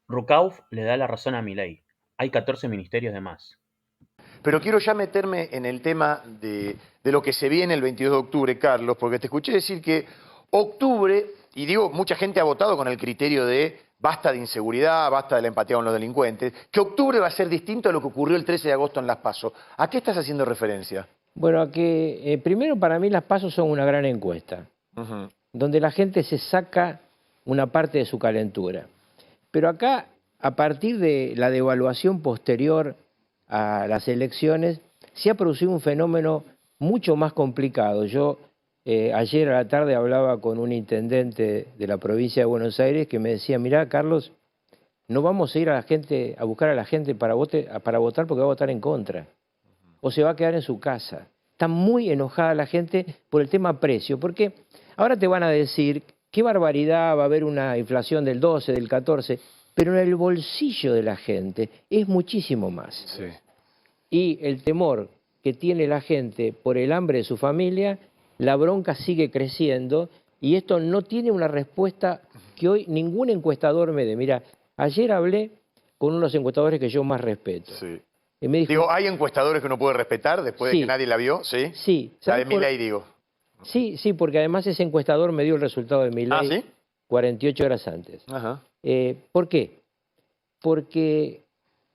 Rukauf le da la razón a Milei. Hay 14 ministerios de más. Pero quiero ya meterme en el tema de lo que se viene el 22 de octubre, Carlos, porque te escuché decir que octubre, y digo, mucha gente ha votado con el criterio de basta de inseguridad, basta de la empatía con los delincuentes, que octubre va a ser distinto a lo que ocurrió el 13 de agosto en Las PASO. ¿A qué estás haciendo referencia? Bueno, a que primero para mí las PASO son una gran encuesta, donde la gente se saca una parte de su calentura. Pero acá, a partir de la devaluación posterior a las elecciones, se ha producido un fenómeno mucho más complicado. Yo ayer a la tarde hablaba con un intendente de la provincia de Buenos Aires que me decía, mirá, Carlos, no vamos a ir a buscar a la gente para votar porque va a votar en contra. O se va a quedar en su casa. Está muy enojada la gente por el tema precio, porque ahora te van a decir, qué barbaridad, va a haber una inflación del 12, del 14, pero en el bolsillo de la gente es muchísimo más. Sí. Y el temor que tiene la gente por el hambre de su familia, la bronca sigue creciendo y esto no tiene una respuesta que hoy ningún encuestador me dé. Mira, ayer hablé con unos encuestadores que yo más respeto. Sí. Y me dijo, Digo, ¿hay encuestadores que uno puede respetar después de Sí. que nadie la vio? Sí. Sí. La de ¿sabes por- Milei, digo. Sí, sí, porque además ese encuestador me dio el resultado de Milei ¿Ah, sí? 48 horas antes. Ajá. ¿Por qué? Porque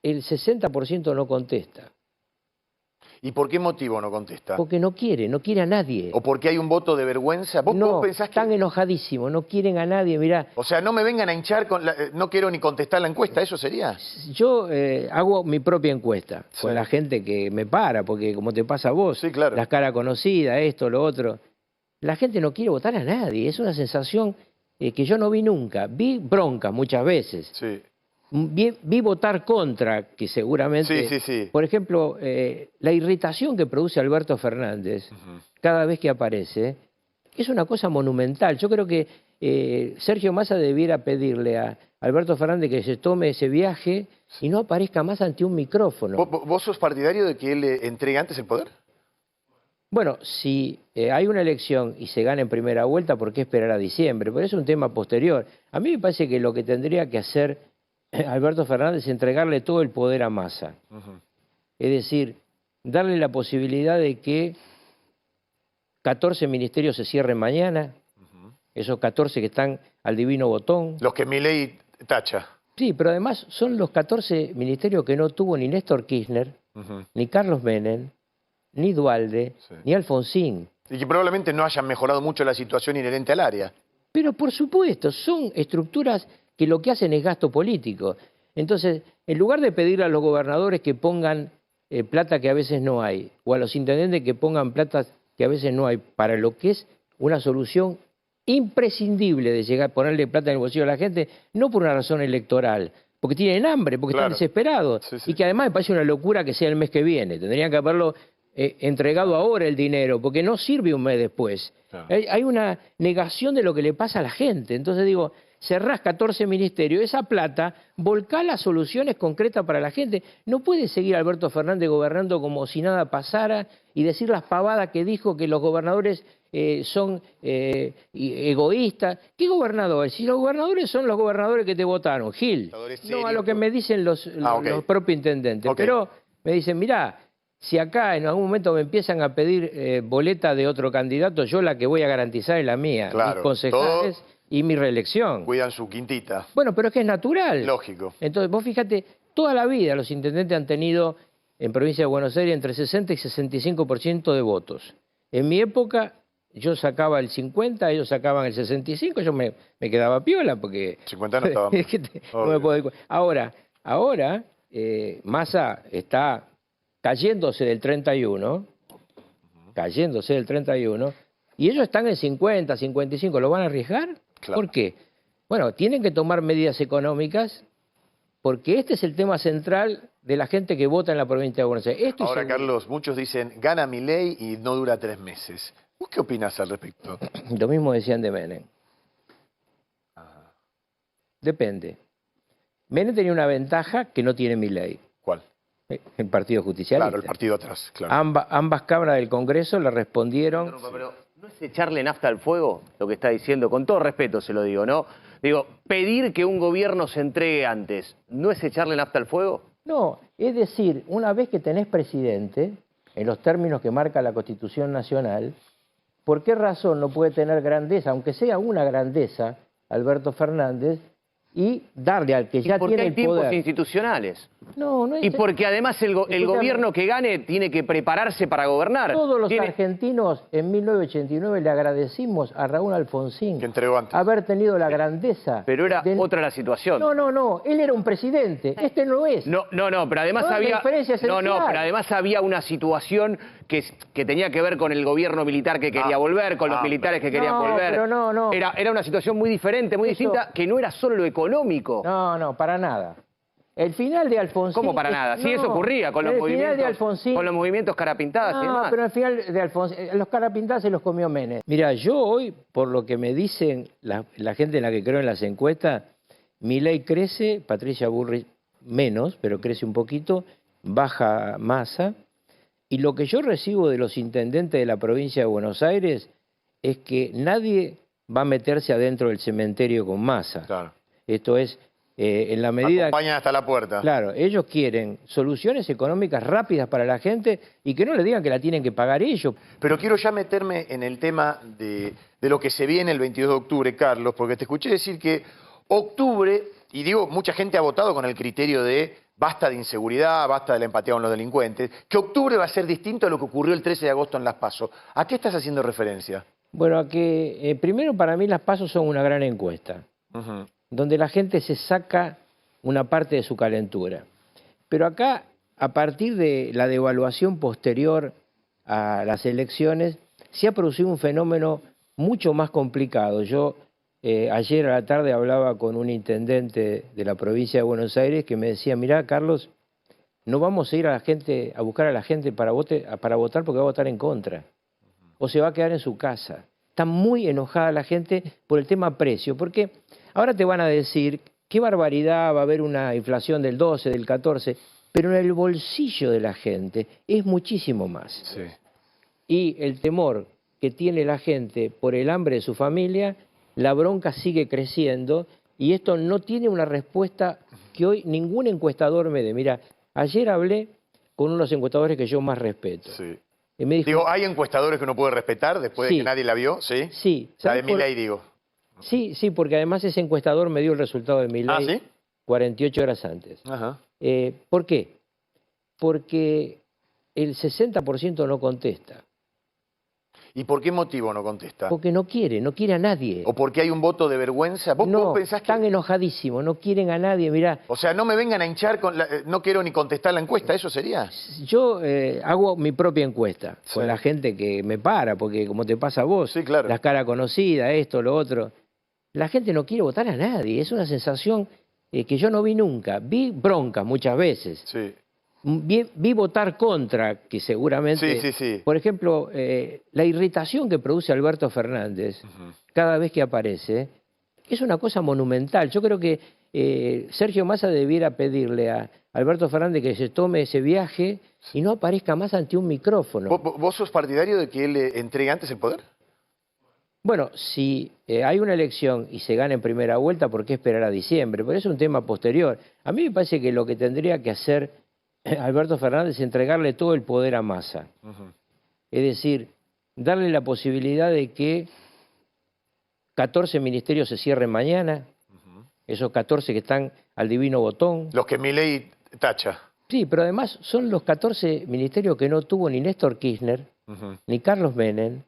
el 60% no contesta. ¿Y por qué motivo no contesta? Porque no quiere a nadie. ¿O porque hay un voto de vergüenza? ¿Vos No, pensás que...? están enojadísimos, no quieren a nadie. Mirá, O sea, no me vengan a hinchar con no quiero ni contestar la encuesta, ¿eso sería? yo hago mi propia encuesta Sí. con la gente que me para, porque como te pasa a vos, Sí, claro. las caras conocidas, esto, lo otro. La gente no quiere votar a nadie, es una sensación que yo no vi nunca. Vi bronca muchas veces. Sí. Vi votar contra, que seguramente... Sí, sí, sí. Por ejemplo, la irritación que produce Alberto Fernández cada vez que aparece es una cosa monumental. Yo creo que Sergio Massa debiera pedirle a Alberto Fernández que se tome ese viaje y no aparezca más ante un micrófono. ¿Vos sos partidario de que él entregue antes el poder? Bueno, si hay una elección y se gana en primera vuelta, ¿por qué esperar a diciembre? Pero es un tema posterior. A mí me parece que lo que tendría que hacer Alberto Fernández es entregarle todo el poder a Massa. Es decir, darle la posibilidad de que 14 ministerios se cierren mañana, esos 14 que están al divino botón. Los que Milei tacha. Sí, pero además son los 14 ministerios que no tuvo ni Néstor Kirchner, ni Carlos Menem, ni Duhalde, Sí. ni Alfonsín. Y que probablemente no hayan mejorado mucho la situación inherente al área. Pero por supuesto, son estructuras que lo que hacen es gasto político. Entonces, en lugar de pedirle a los gobernadores que pongan plata que a veces no hay, o a los intendentes que pongan plata que a veces no hay, para lo que es una solución imprescindible de llegar a ponerle plata en el bolsillo a la gente, no por una razón electoral, porque tienen hambre, porque Claro. están desesperados, Sí, sí. y que además me parece una locura que sea el mes que viene. Tendrían que haberlo entregado ahora el dinero, porque no sirve un mes después. Claro. Hay una negación de lo que le pasa a la gente. Entonces digo, cerrás 14 ministerios, esa plata, volcá las soluciones concretas para la gente. No puede seguir Alberto Fernández gobernando como si nada pasara y decir las pavadas que dijo que los gobernadores son egoístas. ¿Qué gobernadores? Si los gobernadores son los gobernadores que te votaron, Gil. No a lo que me dicen los propios intendentes. Ok. Pero me dicen, mirá, si acá en algún momento me empiezan a pedir boleta de otro candidato, yo la que voy a garantizar es la mía, Claro, mis concejales y mi reelección. Cuidan su quintita. Bueno, pero es que es natural. Lógico. Entonces, vos fíjate, toda la vida los intendentes han tenido en provincia de Buenos Aires entre 60 y 65% de votos. En mi época yo sacaba el 50, ellos sacaban el 65, yo me quedaba piola porque... 50 no estaba mal. Es que no me puedo... Ahora Massa está cayéndose del 31, y ellos están en 50, 55, ¿lo van a arriesgar? Claro. ¿Por qué? Bueno, tienen que tomar medidas económicas porque este es el tema central de la gente que vota en la provincia de Buenos Aires. Esto Ahora, es Carlos, muchos dicen, gana Milei y no dura 3 meses. ¿Vos qué opinás al respecto? lo mismo decían de Menem. Depende. Menem tenía una ventaja que no tiene Milei. ¿Cuál? El Partido Justicialista. Claro, el partido atrás, claro. Ambas cámaras del Congreso le respondieron... Pero ¿no es echarle nafta al fuego lo que está diciendo? Con todo respeto se lo digo, ¿no? Digo, pedir que un gobierno se entregue antes, ¿no es echarle nafta al fuego? No, es decir, una vez que tenés presidente, en los términos que marca la Constitución Nacional, ¿por qué razón no puede tener grandeza, aunque sea una grandeza, Alberto Fernández, y darle al que ya porque tiene hay el tiempos poder? institucionales. No, no es... Y porque además el gobierno que gane tiene que prepararse para gobernar. Todos los argentinos en 1989 le agradecimos a Raúl Alfonsín que entregó antes, haber tenido la grandeza. Pero era otra la situación. No, él era un presidente, este no es. No, pero además No, la había... diferencia es No, esencial. pero además había una situación que tenía que ver con el gobierno militar que quería volver, con los militares que querían volver. Pero no. Era una situación muy diferente, muy distinta, que no era solo lo económico. No, para nada. El final de Alfonsín... ¿Cómo para nada? Sí, eso ocurría con los movimientos carapintadas y demás. Pero al final de Alfonsín, los carapintadas se los comió Menem. Mira, yo hoy, por lo que me dicen la gente en la que creo en las encuestas, Milei crece, Patricia Bullrich menos, pero crece un poquito, baja Massa, y lo que yo recibo de los intendentes de la provincia de Buenos Aires es que nadie va a meterse adentro del cementerio con Massa. claro. Esto es, en la medida... Acompañan hasta la puerta. Claro, ellos quieren soluciones económicas rápidas para la gente y que no le digan que la tienen que pagar ellos. Pero quiero ya meterme en el tema de lo que se viene el 22 de octubre, Carlos, porque te escuché decir que octubre, y digo, mucha gente ha votado con el criterio de basta de inseguridad, basta de la empatía con los delincuentes, que octubre va a ser distinto a lo que ocurrió el 13 de agosto en Las PASO. ¿A qué estás haciendo referencia? Bueno, a que primero para mí las PASO son una gran encuesta, donde la gente se saca una parte de su calentura. Pero acá, a partir de la devaluación posterior a las elecciones, se ha producido un fenómeno mucho más complicado. Yo ayer a la tarde hablaba con un intendente de la provincia de Buenos Aires que me decía, mirá, Carlos, no vamos a ir a buscar a la gente para votar porque va a votar en contra. O se va a quedar en su casa. Está muy enojada la gente por el tema precio, porque ahora te van a decir, qué barbaridad, va a haber una inflación del 12, del 14, pero en el bolsillo de la gente es muchísimo más. Sí. Y el temor que tiene la gente por el hambre de su familia, la bronca sigue creciendo y esto no tiene una respuesta que hoy ningún encuestador me dé. Mira, ayer hablé con uno de los encuestadores que yo más respeto. Sí. Y me dijo, Digo, ¿hay encuestadores que uno puede respetar después de Sí. que nadie la vio? Sí. Sí. La de ¿sabes por- Milei, digo. Sí, porque además ese encuestador me dio el resultado de Milei ¿Ah, sí? 48 horas antes. Ajá. ¿Por qué? Porque el 60% no contesta. ¿Y por qué motivo no contesta? Porque no quiere a nadie. ¿O porque hay un voto de vergüenza? ¿Vos No, pensás que...? están enojadísimos, no quieren a nadie. Mirá, O sea, no me vengan a hinchar con no quiero ni contestar la encuesta, ¿eso sería? yo hago mi propia encuesta con Sí. la gente que me para, porque como te pasa a vos, Sí, claro. las caras conocidas, esto, lo otro. La gente no quiere votar a nadie, es una sensación que yo no vi nunca. Vi bronca muchas veces. Sí. Vi votar contra, que seguramente... Sí. Por ejemplo, la irritación que produce Alberto Fernández cada vez que aparece es una cosa monumental. Yo creo que Sergio Massa debiera pedirle a Alberto Fernández que se tome ese viaje y no aparezca más ante un micrófono. ¿Vos sos partidario de que él entregue antes el poder? Bueno, si hay una elección y se gana en primera vuelta, ¿por qué esperar a diciembre? Pero es un tema posterior. A mí me parece que lo que tendría que hacer Alberto Fernández es entregarle todo el poder a Massa. Es decir, darle la posibilidad de que 14 ministerios se cierren mañana, esos 14 que están al divino botón. Los que Milei tacha. Sí, pero además son los 14 ministerios que no tuvo ni Néstor Kirchner, ni Carlos Menem,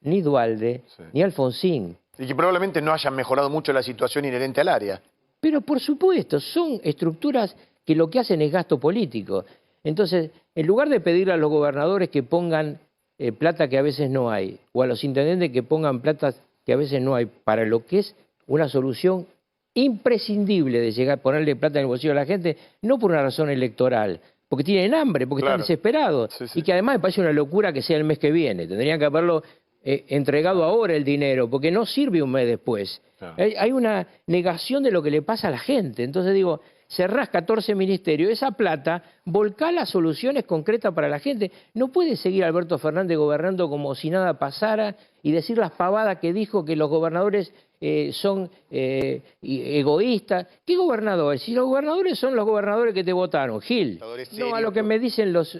ni Duhalde, ni Alfonsín. Y que probablemente no hayan mejorado mucho la situación inherente al área. Pero por supuesto, son estructuras que lo que hacen es gasto político. Entonces, en lugar de pedirle a los gobernadores que pongan plata que a veces no hay, o a los intendentes que pongan plata que a veces no hay, para lo que es una solución imprescindible de llegar a ponerle plata en el bolsillo a la gente, no por una razón electoral, porque tienen hambre, porque Claro. están desesperados, Sí. y que además me parece una locura que sea el mes que viene. Tendrían que haberlo entregado ahora el dinero, porque no sirve un mes después. Claro. Hay una negación de lo que le pasa a la gente. Entonces digo, cerrás 14 ministerios, esa plata, volcá las soluciones concretas para la gente. No puede seguir Alberto Fernández gobernando como si nada pasara y decir las pavadas que dijo, que los gobernadores son egoístas. ¿Qué gobernadores? Si los gobernadores son los gobernadores que te votaron, Gil. No a lo que me dicen los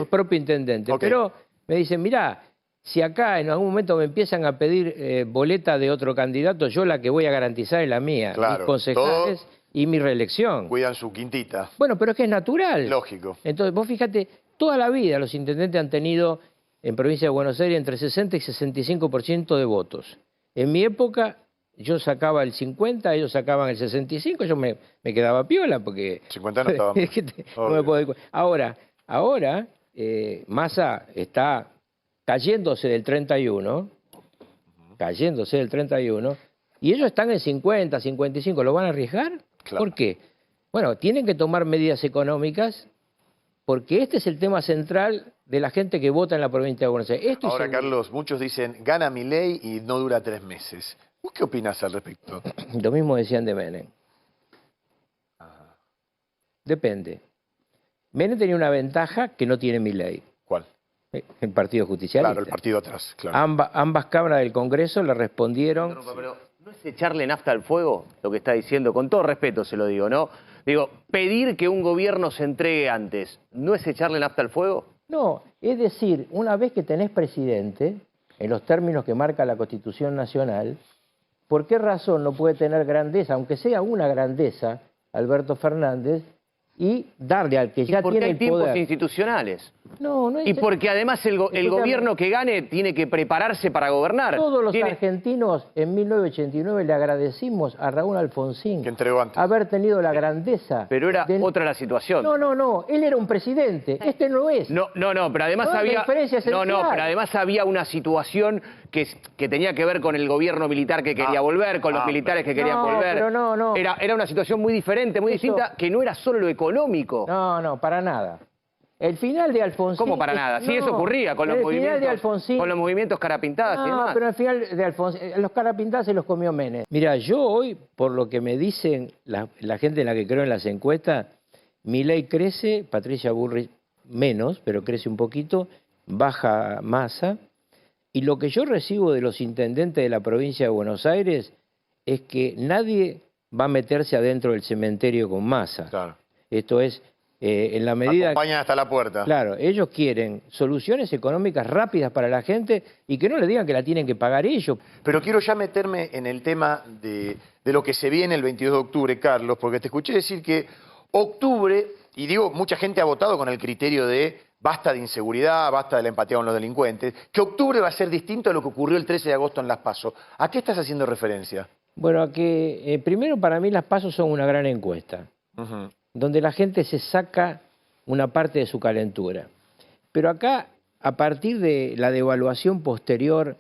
propios intendentes. Okay. Pero me dicen, mirá, si acá en algún momento me empiezan a pedir boleta de otro candidato, yo la que voy a garantizar es la mía. Claro, Mis concejales y mi reelección. Cuidan su quintita. Bueno, pero es que es natural. Lógico. Entonces, vos fíjate, toda la vida los intendentes han tenido en provincia de Buenos Aires entre 60 y 65% de votos. En mi época yo sacaba el 50, ellos sacaban el 65, yo me quedaba piola porque... 50 no estaba mal. no me puedo... Ahora, Massa está cayéndose del 31, y ellos están en 50, 55, ¿lo van a arriesgar? Claro. ¿Por qué? Bueno, tienen que tomar medidas económicas porque este es el tema central de la gente que vota en la provincia de Buenos Aires. Esto Ahora, es Carlos, muchos dicen, gana Milei y no dura 3 meses. ¿Vos qué opinás al respecto? Lo mismo decían de Menem. Depende. Menem tenía una ventaja que no tiene Milei. ¿Cuál? El Partido Justicialista. Claro, el partido atrás, claro. Ambas cámaras del Congreso le respondieron... Pero ¿no es echarle nafta al fuego lo que está diciendo? Con todo respeto se lo digo, ¿no? Digo, pedir que un gobierno se entregue antes, ¿no es echarle nafta al fuego? No, es decir, una vez que tenés presidente, en los términos que marca la Constitución Nacional, ¿por qué razón no puede tener grandeza, aunque sea una grandeza, Alberto Fernández, y darle al que ya porque tiene hay el tiempos poder? institucionales. No es... Y porque además el gobierno que gane tiene que prepararse para gobernar. Todos los argentinos en 1989 le agradecimos a Raúl Alfonsín Que entregó antes. haber tenido la grandeza. Pero era otra la situación. No, él era un presidente, este no es. No, pero además No, la había... diferencia es No, esencial. pero además había una situación que tenía que ver con el gobierno militar que quería volver, con los militares que querían volver. Pero no. Era una situación muy diferente, muy distinta, que no era solo lo económico. No, para nada. El final de Alfonsín... ¿Cómo para nada? Sí, eso ocurría con los movimientos carapintadas y demás. pero al final de Alfonsín, los carapintadas se los comió Menem. Mira, yo hoy, por lo que me dicen la gente en la que creo en las encuestas, Milei crece, Patricia Bullrich menos, pero crece un poquito, baja Massa, y lo que yo recibo de los intendentes de la provincia de Buenos Aires es que nadie va a meterse adentro del cementerio con Massa. Claro. Esto es... en la medida... Acompañan hasta la puerta. Claro, ellos quieren soluciones económicas rápidas para la gente y que no le digan que la tienen que pagar ellos. Pero quiero ya meterme en el tema de lo que se viene el 22 de octubre, Carlos, porque te escuché decir que octubre, y digo, mucha gente ha votado con el criterio de basta de inseguridad, basta de la empatía con los delincuentes, que octubre va a ser distinto a lo que ocurrió el 13 de agosto en Las PASO. ¿A qué estás haciendo referencia? Bueno, a que primero para mí Las PASO son una gran encuesta. Donde la gente se saca una parte de su calentura. Pero acá, a partir de la devaluación posterior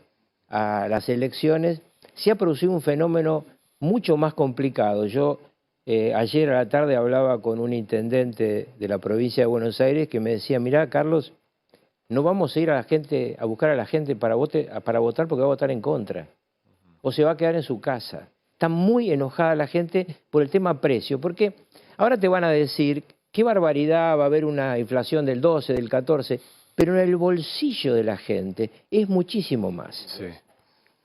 a las elecciones, se ha producido un fenómeno mucho más complicado. Yo ayer a la tarde hablaba con un intendente de la provincia de Buenos Aires que me decía, mirá, Carlos, no vamos a ir a buscar a la gente para votar porque va a votar en contra. O se va a quedar en su casa. Está muy enojada la gente por el tema precio, porque... Ahora te van a decir, qué barbaridad, va a haber una inflación del 12, del 14, pero en el bolsillo de la gente es muchísimo más. Sí.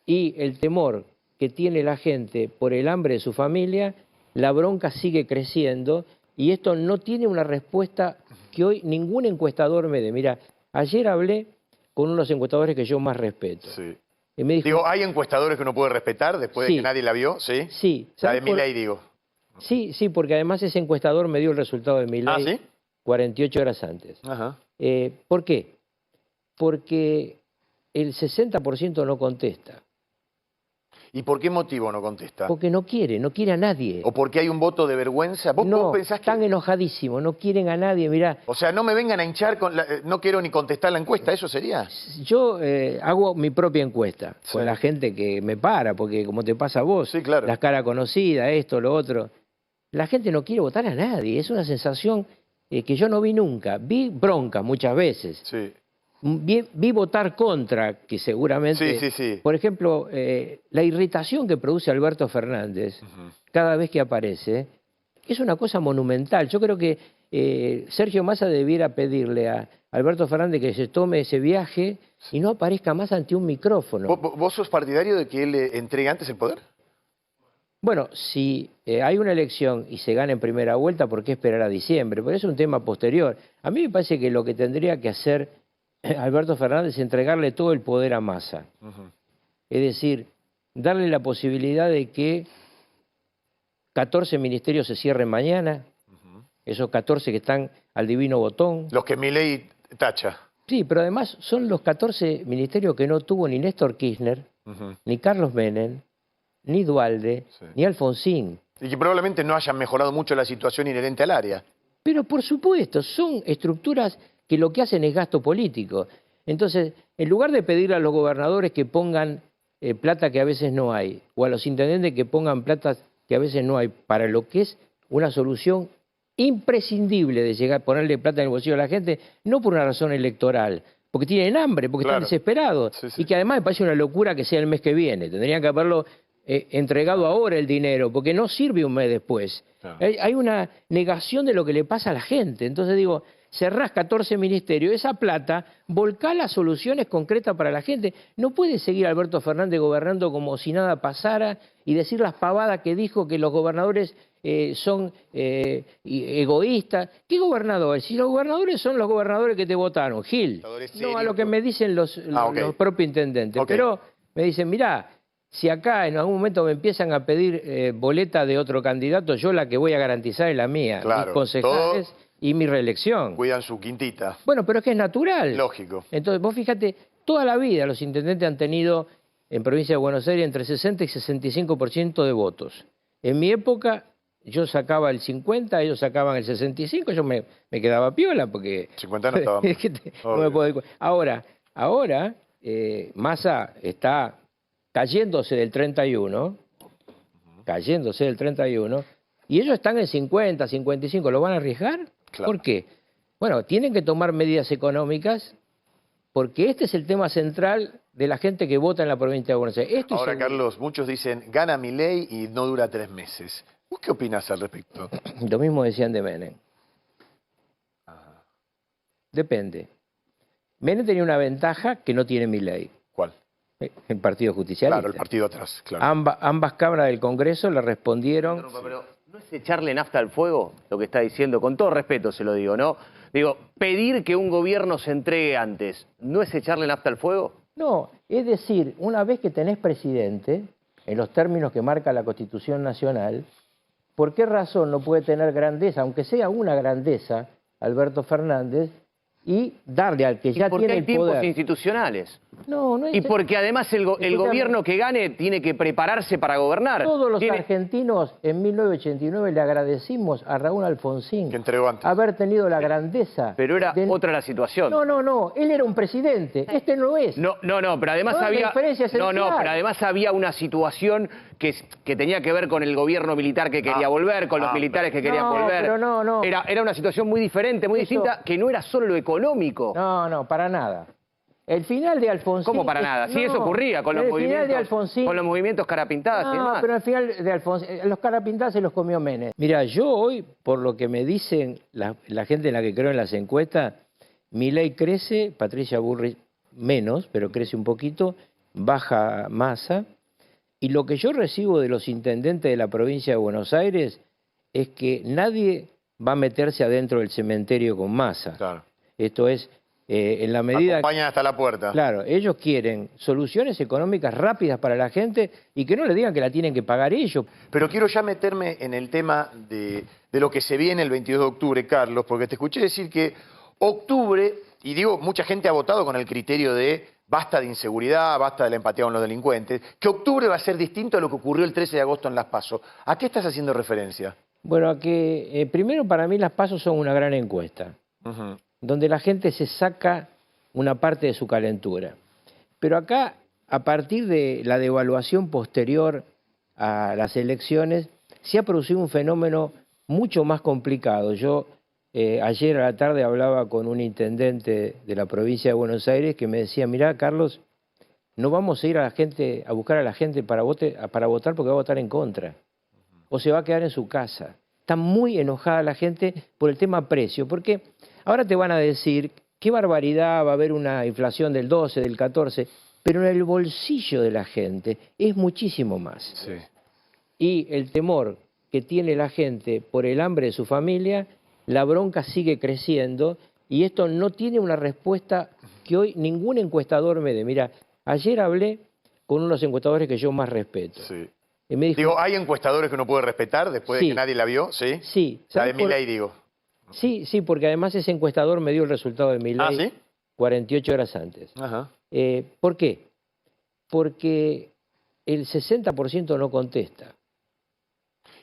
Y el temor que tiene la gente por el hambre de su familia, la bronca sigue creciendo y esto no tiene una respuesta que hoy ningún encuestador me dé. Mira, ayer hablé con uno de los encuestadores que yo más respeto. Sí. Y me dijo, Digo, ¿hay encuestadores que uno puede respetar después de que nadie la vio? Sí. Sí. La de Milei, digo. Sí, porque además ese encuestador me dio el resultado de Milei ¿sí? 48 horas antes. Ajá. ¿Por qué? Porque el 60% no contesta. ¿Y por qué motivo no contesta? Porque no quiere a nadie. ¿O porque hay un voto de vergüenza? ¿Vos pensás que...? Están enojadísimos, no quieren a nadie, mirá. O sea, no me vengan a hinchar, no quiero ni contestar la encuesta, ¿eso sería? Yo hago mi propia encuesta con la gente que me para, porque como te pasa a vos, claro. las caras conocidas, esto, lo otro. La gente no quiere votar a nadie, es una sensación que yo no vi nunca. Vi bronca muchas veces. Sí. vi votar contra, que seguramente, por ejemplo, la irritación que produce Alberto Fernández cada vez que aparece, es una cosa monumental. Yo creo que Sergio Massa debiera pedirle a Alberto Fernández que se tome ese viaje y no aparezca más ante un micrófono. ¿Vos sos partidario de que él entregue antes el poder? Bueno, si hay una elección y se gana en primera vuelta, ¿por qué esperar a diciembre? Pero es un tema posterior. A mí me parece que lo que tendría que hacer Alberto Fernández es entregarle todo el poder a Massa. Es decir, darle la posibilidad de que 14 ministerios se cierren mañana, esos 14 que están al divino botón. Los que Milei tacha. Sí, pero además son los 14 ministerios que no tuvo ni Néstor Kirchner, ni Carlos Menem, ni Duhalde, ni Alfonsín. Y que probablemente no hayan mejorado mucho la situación inherente al área. Pero por supuesto, son estructuras que lo que hacen es gasto político. Entonces, en lugar de pedirle a los gobernadores que pongan plata que a veces no hay, o a los intendentes que pongan plata que a veces no hay, para lo que es una solución imprescindible de llegar a ponerle plata en el bolsillo a la gente, no por una razón electoral, porque tienen hambre, porque están desesperados, y que además me parece una locura que sea el mes que viene. Tendrían que haberlo entregado ahora el dinero, porque no sirve un mes después. Hay una negación de lo que le pasa a la gente. Entonces digo, cerrás 14 ministerios, esa plata, volcá las soluciones concretas para la gente. No puede seguir Alberto Fernández gobernando como si nada pasara y decir las pavadas que dijo, que los gobernadores son egoístas. ¿Qué gobernadores? Si los gobernadores son los gobernadores que te votaron, Gil. No a lo que me dicen los propios intendentes. Pero me dicen, mirá, si acá en algún momento me empiezan a pedir boleta de otro candidato, yo la que voy a garantizar es la mía, mis concejales y mi reelección. Cuidan su quintita. Bueno, pero es que es natural. Lógico. Entonces, vos fíjate, toda la vida los intendentes han tenido en provincia de Buenos Aires entre 60 y 65% de votos. En mi época, yo sacaba el 50, ellos sacaban el 65, yo me quedaba piola porque... 50 no estaba. No me puedo... Ahora, Massa está cayéndose del 31, y ellos están en 50, 55, ¿lo van a arriesgar? Claro. ¿Por qué? Bueno, tienen que tomar medidas económicas porque este es el tema central de la gente que vota en la provincia de Buenos Aires. Ahora, Carlos, muchos dicen, gana Milei y no dura 3 meses. ¿Vos qué opinás al respecto? Lo mismo decían de Menem. Depende. Menem tenía una ventaja que no tiene Milei. ¿Cuál? El Partido Justicialista. Claro, el partido atrás, claro. Ambas cámaras del Congreso le respondieron... Pero ¿no es echarle nafta al fuego lo que está diciendo? Con todo respeto se lo digo, ¿no? Digo, pedir que un gobierno se entregue antes, ¿no es echarle nafta al fuego? No, es decir, una vez que tenés presidente, en los términos que marca la Constitución Nacional, ¿por qué razón no puede tener grandeza, aunque sea una grandeza, Alberto Fernández, y darle al que ya tiene el poder? Porque hay tiempos institucionales. No es... Y porque además el gobierno que gane tiene que prepararse para gobernar. Todos los argentinos en 1989 le agradecimos a Raúl Alfonsín que entregó antes haber tenido la grandeza. Pero era otra la situación. No, él era un presidente, este no es. No, pero además había... pero además había una situación que tenía que ver con el gobierno militar que quería volver, con los militares que querían volver. Pero Era una situación muy diferente, muy distinta, que no era solo lo económico. No, para nada. El final de Alfonsín... ¿Cómo para nada? Sí, eso ocurría con los movimientos carapintadas y demás. Pero al final de Alfonsín, los carapintadas se los comió Menem. Mira, yo hoy, por lo que me dicen la gente en la que creo en las encuestas, Milei crece, Patricia Bullrich menos, pero crece un poquito, baja Massa, y lo que yo recibo de los intendentes de la provincia de Buenos Aires es que nadie va a meterse adentro del cementerio con Massa. Claro. Esto es... en la medida... Acompañan hasta la puerta. Claro, ellos quieren soluciones económicas rápidas para la gente y que no le digan que la tienen que pagar ellos. Pero quiero ya meterme en el tema de lo que se viene el 22 de octubre, Carlos, porque te escuché decir que octubre, y digo, mucha gente ha votado con el criterio de basta de inseguridad, basta de la empatía con los delincuentes, que octubre va a ser distinto a lo que ocurrió el 13 de agosto en Las PASO. ¿A qué estás haciendo referencia? Bueno, a que primero para mí Las PASO son una gran encuesta. Donde la gente se saca una parte de su calentura. Pero acá, a partir de la devaluación posterior a las elecciones, se ha producido un fenómeno mucho más complicado. Yo ayer a la tarde hablaba con un intendente de la provincia de Buenos Aires que me decía, mirá, Carlos, no vamos a ir a buscar a la gente para votar porque va a votar en contra. O se va a quedar en su casa. Está muy enojada la gente por el tema precio, porque ahora te van a decir, qué barbaridad, va a haber una inflación del 12, del 14, pero en el bolsillo de la gente es muchísimo más. Sí. Y el temor que tiene la gente por el hambre de su familia, la bronca sigue creciendo y esto no tiene una respuesta que hoy ningún encuestador me dé. Mira, ayer hablé con unos encuestadores que yo más respeto. Sí. Y me dijo, Digo, ¿hay encuestadores que uno puede respetar después de Sí. que nadie la vio? Sí. sí, La de ¿sabes por- Milei, digo. sí, porque además ese encuestador me dio el resultado de mi ley Ah, ¿sí? 48 horas antes. Ajá. ¿Por qué? Porque el 60% no contesta,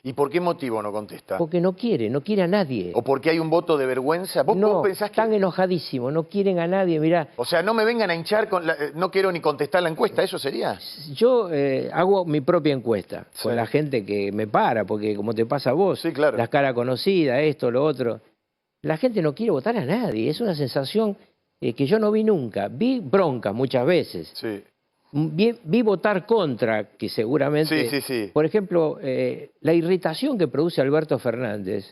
¿Y por qué motivo no contesta? porque no quiere a nadie. ¿O porque hay un voto de vergüenza? ¿Vos No, pensás que...? están enojadísimos, no quieren a nadie. Mirá, O sea, no me vengan a hinchar con no quiero ni contestar la encuesta, ¿eso sería? yo hago mi propia encuesta Sí. con la gente que me para, porque como te pasa a vos, Sí, claro. las caras conocidas, esto, lo otro. La gente no quiere votar a nadie, es una sensación que yo no vi nunca. Vi bronca muchas veces. Sí. Vi votar contra, que seguramente... Sí. Por ejemplo, la irritación que produce Alberto Fernández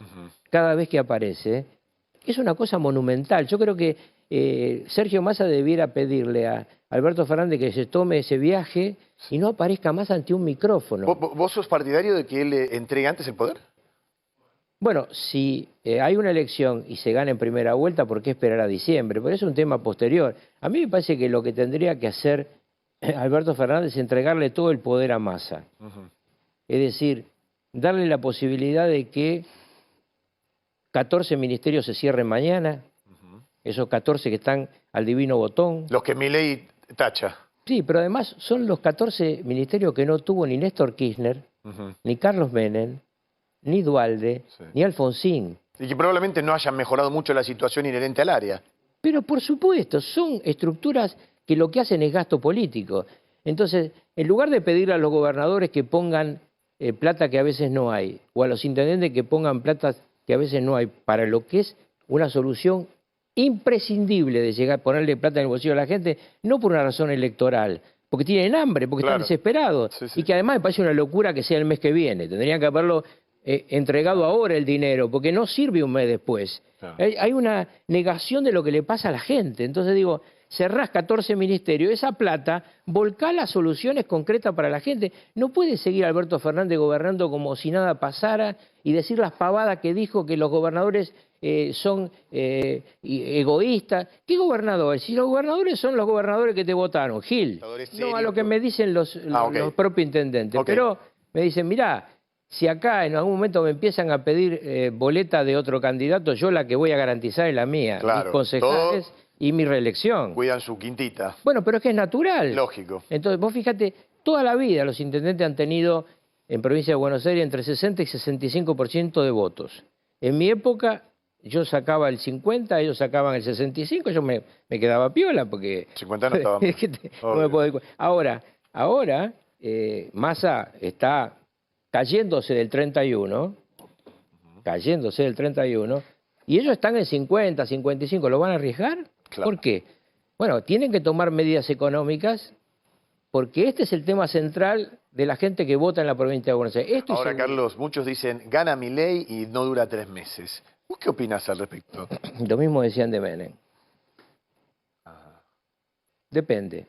cada vez que aparece es una cosa monumental. Yo creo que Sergio Massa debiera pedirle a Alberto Fernández que se tome ese viaje y no aparezca más ante un micrófono. ¿Vos sos partidario de que él entregue antes el poder? Bueno, si hay una elección y se gana en primera vuelta, ¿por qué esperar a diciembre? Pero es un tema posterior. A mí me parece que lo que tendría que hacer Alberto Fernández es entregarle todo el poder a Massa. Es decir, darle la posibilidad de que 14 ministerios se cierren mañana, esos 14 que están al divino botón. Los que Milei tacha. Sí, pero además son los 14 ministerios que no tuvo ni Néstor Kirchner, ni Carlos Menem, ni Duhalde, Sí. ni Alfonsín. Y que probablemente no hayan mejorado mucho la situación inherente al área. Pero por supuesto, son estructuras que lo que hacen es gasto político. Entonces, en lugar de pedirle a los gobernadores que pongan plata que a veces no hay, o a los intendentes que pongan plata que a veces no hay, para lo que es una solución imprescindible de llegar a ponerle plata en el bolsillo a la gente, no por una razón electoral, porque tienen hambre, porque Claro. están desesperados, Sí. y que además me parece una locura que sea el mes que viene. Tendrían que haberlo entregado ahora el dinero, porque no sirve un mes después. Claro. Hay una negación de lo que le pasa a la gente. Entonces digo, cerrás 14 ministerios, esa plata, volcá las soluciones concretas para la gente. No puede seguir Alberto Fernández gobernando como si nada pasara y decir las pavadas que dijo, que los gobernadores son egoístas. ¿Qué gobernadores? Si los gobernadores son los gobernadores que te votaron, Gil. No a lo que me dicen los ok. propios intendentes. Ok. Pero me dicen, mirá, si acá en algún momento me empiezan a pedir boleta de otro candidato, yo la que voy a garantizar es la mía, Claro, mis concejales y mi reelección. Cuidan su quintita. Bueno, pero es que es natural. Lógico. Entonces, vos fíjate, toda la vida los intendentes han tenido en provincia de Buenos Aires entre 60 y 65% de votos. En mi época yo sacaba el 50, ellos sacaban el 65, yo me quedaba piola porque... 50 no estaba mal. Es que no me puedo dar cuenta. Ahora Massa está cayéndose del 31, y ellos están en 50, 55, ¿lo van a arriesgar? Claro. ¿Por qué? Bueno, tienen que tomar medidas económicas porque este es el tema central de la gente que vota en la provincia de Buenos Aires. Esto es Ahora, el- Carlos, muchos dicen, gana Milei y no dura 3 meses. ¿Vos qué opinás al respecto? Lo mismo decían de Menem. Depende.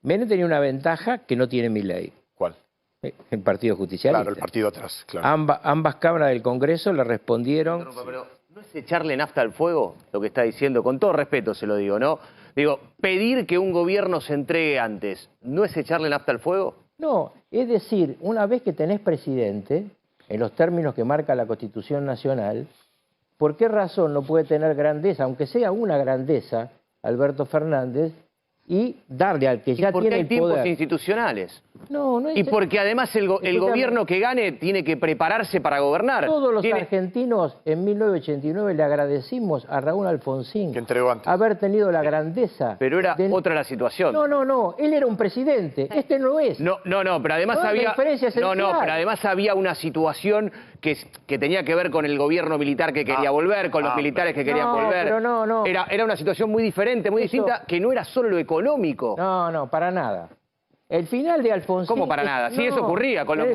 Menem tenía una ventaja que no tiene Milei, ¿Cuál? el Partido Justicialista. Claro, el partido atrás, claro. Ambas cámaras del Congreso le respondieron... Pero ¿no es echarle nafta al fuego lo que está diciendo? Con todo respeto se lo digo, ¿no? Digo, pedir que un gobierno se entregue antes, ¿no es echarle nafta al fuego? No, es decir, una vez que tenés presidente, en los términos que marca la Constitución Nacional, ¿por qué razón no puede tener grandeza, aunque sea una grandeza, Alberto Fernández, y darle al que ya Porque tiene hay el tiempos poder? institucionales. No, no es... Y porque además el gobierno que gane tiene que prepararse para gobernar. Todos los argentinos en 1989 le agradecimos a Raúl Alfonsín que entregó antes, haber tenido la grandeza. Pero era otra la situación. No, él era un presidente, este no es. No, pero además había... pero además había una situación que tenía que ver con el gobierno militar que quería volver, con los militares que querían volver. Pero Era una situación muy diferente, muy distinta, que no era solo lo económico. No, para nada. El final de Alfonsín... ¿Cómo para nada? Sí, eso ocurría con los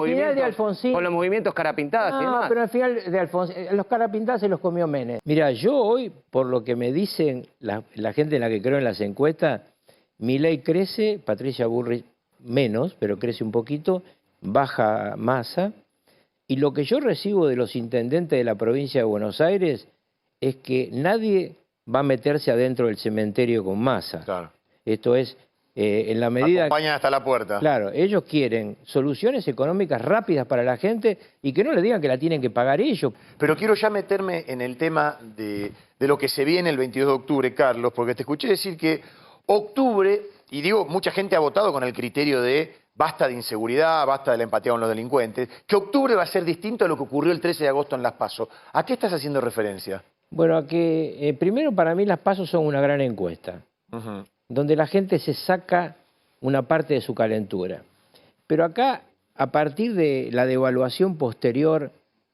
movimientos carapintadas y demás. Pero al final de Alfonsín, los carapintadas se los comió Menem. Mira, yo hoy, por lo que me dicen la gente en la que creo en las encuestas, Milei crece, Patricia Bullrich menos, pero crece un poquito, baja Massa, y lo que yo recibo de los intendentes de la provincia de Buenos Aires es que nadie va a meterse adentro del cementerio con Massa. Claro. Esto es... en la medida... Acompañan hasta la puerta. Claro, ellos quieren soluciones económicas rápidas para la gente y que no le digan que la tienen que pagar ellos. Pero quiero ya meterme en el tema de lo que se viene el 22 de octubre, Carlos, porque te escuché decir que octubre, y digo, mucha gente ha votado con el criterio de basta de inseguridad, basta de la empatía con los delincuentes, que octubre va a ser distinto a lo que ocurrió el 13 de agosto en Las PASO. ¿A qué estás haciendo referencia? Bueno, a que primero para mí Las PASO son una gran encuesta. Donde la gente se saca una parte de su calentura. Pero acá, a partir de la devaluación posterior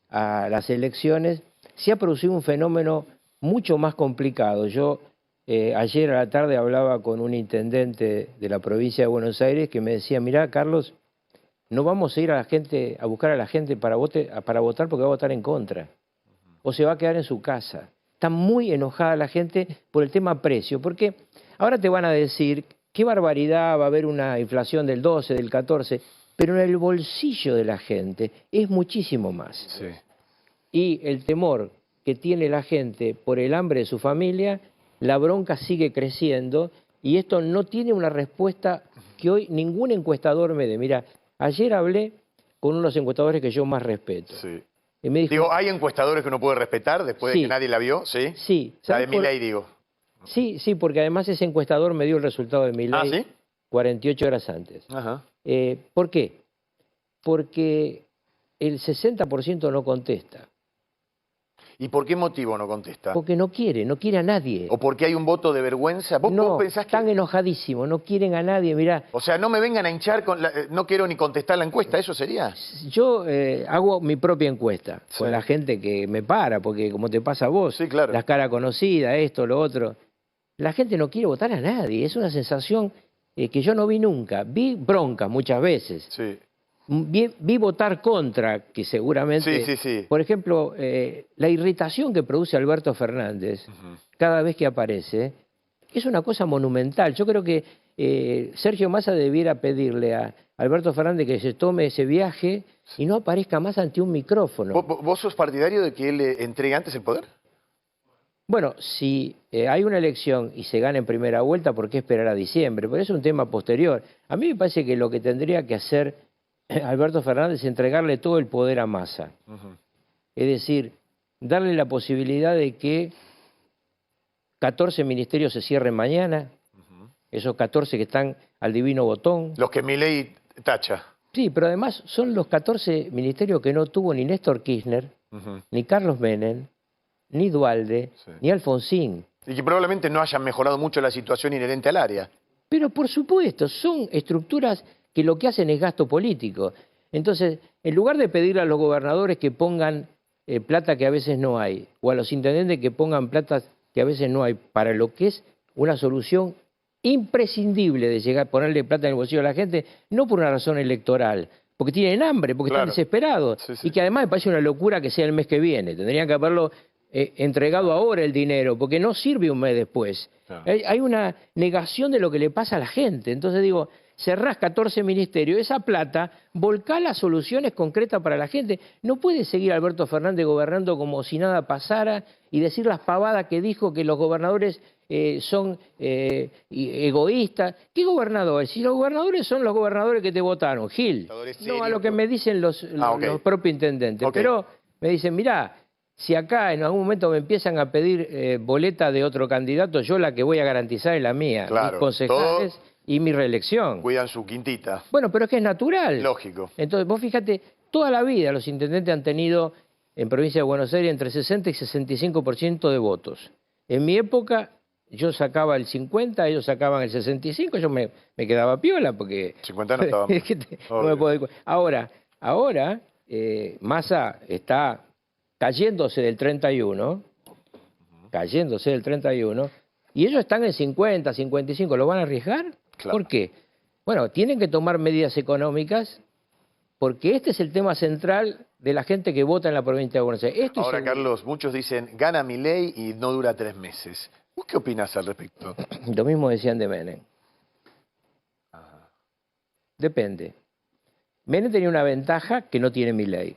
a las elecciones, se ha producido un fenómeno mucho más complicado. Yo ayer a la tarde hablaba con un intendente de la provincia de Buenos Aires que me decía, mirá, Carlos, no vamos a ir a buscar a la gente para votar porque va a votar en contra. O se va a quedar en su casa. Está muy enojada la gente por el tema precio, porque... Ahora te van a decir, qué barbaridad, va a haber una inflación del 12, del 14, pero en el bolsillo de la gente es muchísimo más. Sí. Y el temor que tiene la gente por el hambre de su familia, la bronca sigue creciendo y esto no tiene una respuesta que hoy ningún encuestador me dé. Mira, ayer hablé con unos encuestadores que yo más respeto. Sí. Y me dijo, digo, ¿hay encuestadores que uno puede respetar después de que nadie la vio? Sí. Sí. La de Milei, digo. Sí, porque además ese encuestador me dio el resultado de Milei ¿sí? 48 horas antes. Ajá. ¿Por qué? Porque el 60% no contesta. ¿Y por qué motivo no contesta? Porque no quiere a nadie. ¿O porque hay un voto de vergüenza? ¿Vos pensás que... están enojadísimos, no quieren a nadie, mirá. O sea, no me vengan a hinchar, no quiero ni contestar la encuesta, ¿eso sería? Yo hago mi propia encuesta con la gente que me para, porque como te pasa a vos, claro, las caras conocidas, esto, lo otro. La gente no quiere votar a nadie, es una sensación que yo no vi nunca. Vi bronca muchas veces. Sí. Vi votar contra, que seguramente... Sí. Por ejemplo, la irritación que produce Alberto Fernández cada vez que aparece es una cosa monumental. Yo creo que Sergio Massa debiera pedirle a Alberto Fernández que se tome ese viaje y no aparezca más ante un micrófono. ¿Vos sos partidario de que él entregue antes el poder? Bueno, si hay una elección y se gana en primera vuelta, ¿por qué esperar a diciembre? Pero es un tema posterior. A mí me parece que lo que tendría que hacer Alberto Fernández es entregarle todo el poder a Massa. Es decir, darle la posibilidad de que 14 ministerios se cierren mañana, esos 14 que están al divino botón. Los que Milei tacha. Sí, pero además son los 14 ministerios que no tuvo ni Néstor Kirchner, ni Carlos Menem, ni Duhalde, ni Alfonsín. Y que probablemente no hayan mejorado mucho la situación inherente al área. Pero por supuesto, son estructuras que lo que hacen es gasto político. Entonces, en lugar de pedirle a los gobernadores que pongan plata que a veces no hay, o a los intendentes que pongan plata que a veces no hay, para lo que es una solución imprescindible de llegar a ponerle plata en el bolsillo a la gente, no por una razón electoral, porque tienen hambre, porque están desesperados, y que además me parece una locura que sea el mes que viene. Tendrían que haberlo entregado ahora el dinero, porque no sirve un mes después. Claro. Hay una negación de lo que le pasa a la gente. Entonces digo, cerrás 14 ministerios, esa plata, volcá las soluciones concretas para la gente. No puede seguir Alberto Fernández gobernando como si nada pasara y decir las pavadas que dijo, que los gobernadores son egoístas. ¿Qué gobernadores? Si los gobernadores son los gobernadores que te votaron, Gil. No a lo que me dicen los propios intendentes. Pero me dicen, mirá, si acá en algún momento me empiezan a pedir boleta de otro candidato, yo la que voy a garantizar es la mía. Claro, mis concejales y mi reelección. Cuidan su quintita. Bueno, pero es que es natural. Lógico. Entonces, vos fíjate, toda la vida los intendentes han tenido en provincia de Buenos Aires entre 60 y 65% de votos. En mi época yo sacaba el 50, ellos sacaban el 65, yo me quedaba piola porque... 50 no estaba mal. no me puedo... Ahora, Massa está cayéndose del 31, y ellos están en 50, 55, ¿lo van a arriesgar? Claro. ¿Por qué? Bueno, tienen que tomar medidas económicas porque este es el tema central de la gente que vota en la provincia de Buenos Aires. Esto Ahora, es Carlos, muchos dicen, gana Milei y no dura 3 meses. ¿Vos qué opinás al respecto? Lo mismo decían de Menem. Depende. Menem tenía una ventaja que no tiene Milei.